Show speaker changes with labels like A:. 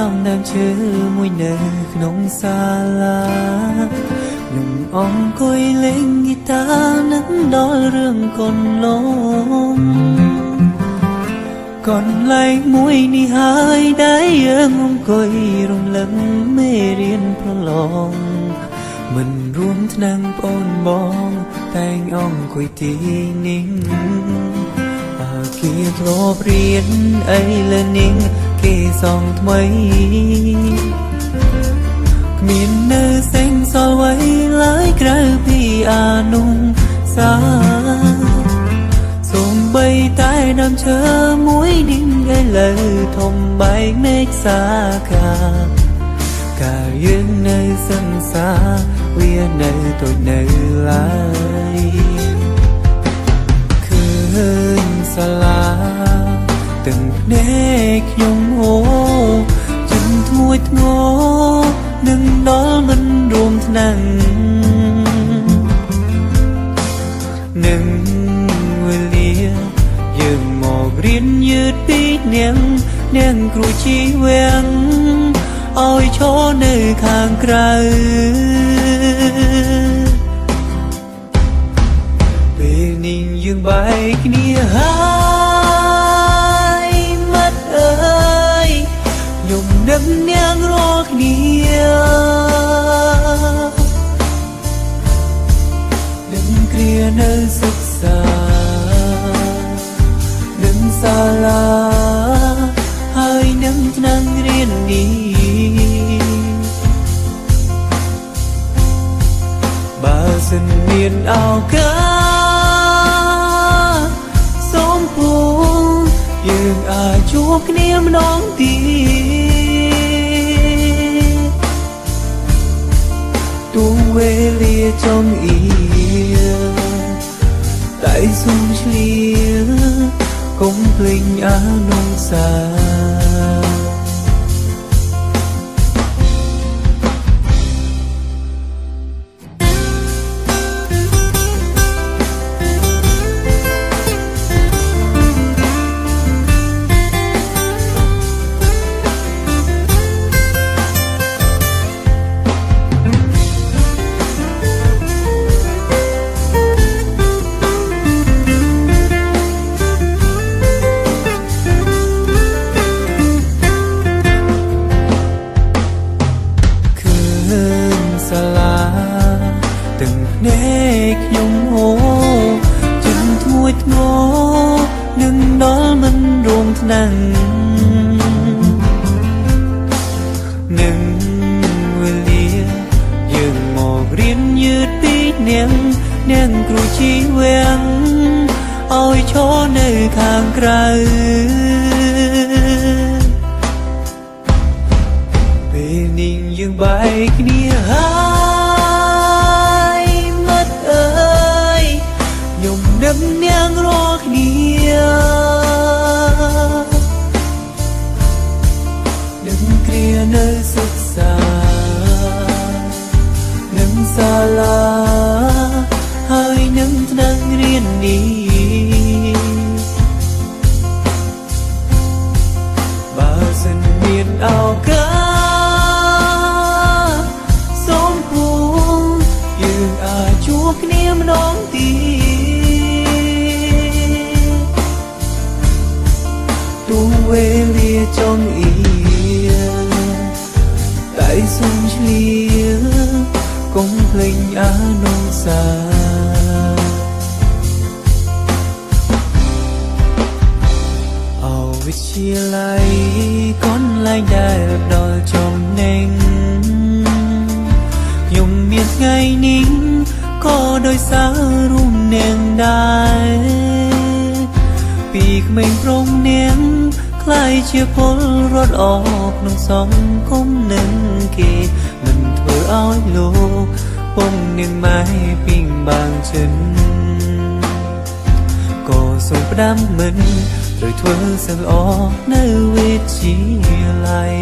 A: តាមដើមឈើមួយនៅក្នុងសាលាខ្ញុំអង្គុយលេងហ្គីតានឹកដល់រឿងកូនលងកន្លែងមួយនេះហើយដែលយើងអង្គុយរំលឹកមេរៀនប្រឡងមិនរួមថ្នាំងបងបងតែងអង្គុយទីនេះអាគារធ្លាប់រៀនអីលើនេះគេសងថ្មីគ្មាននៅសេងសល់ໄວឡើយក្រៅពីអានុសាសូម្បីតែដើមឈើមួយនេះឥឡូវធំបែកមេឃសាខាកាលយើងនៅសន្សារវានៅតូចនៅឡើយឃើញសាលាទាំងភ្នែកខ្ញុំអូចិនធ្មួយធ្ងរនឹងដល់មិនរួមថ្នាំងនឹងវេលាយើងមករៀនយឺតពីនាងគ្រូជីវាំងឲ្យឈរនៅខាងក្រៅពេលនេះយើងបែកគ្នាហើយមាត់អើយខ្ញុំនឹកនាងរាល់គ្នានឹងគ្រានៅសិក្សានឹងសាលាហើយនឹងថ្នាំងរៀននេះបើសិនមានឱកាសសូមពូយើងអាចជួបគ្នាម្ដងទៀតទូវេលាចង់អៀតែសុំឆ្លៀកុំភ្លេចអានុសាtừngភ្នែកខ្ញុំអូចិនធ្មួយធ្ងរនឹងដល់មិនរួមថ្នាំងនឹងវេលាយើងមករៀនយឺតពីនាងគ្រូជីវាំងឲ្យឈរនៅខាងក្រៅពេលនេះយើងបែកគ្នាហើយមាត់អើយខ្ញុំនឹកនាងរាល់គ្នានឹងគ្រានៅសិក្សានឹងសាលាហើយនឹងថ្នាំងរៀននេះបើសិនមានឱកាសសូមពូយើងអាចជួបគ្នាម្ដងទៀតទូវេលាចង់អៀតែសុំឆ្លៀកុំភ្លេចអានុសាវិទ្យាល័យកន្លែងដែលដល់ចំណេញខ្ញុំមានថ្ងៃនេះក៏ដោយសាររួមនាងដែរពីក្មេងប្រុងនាងក្លាយជាពលរដ្ឋអស់ក្នុងសង្គមនឹងគេមិនធ្វើឲ្យលោកពងនាងម៉ែពីងបាងចិនក៏សូមផ្ដាំមិនត្រូវធ្វើសឹងល្អនៅវិទ្យាល័យ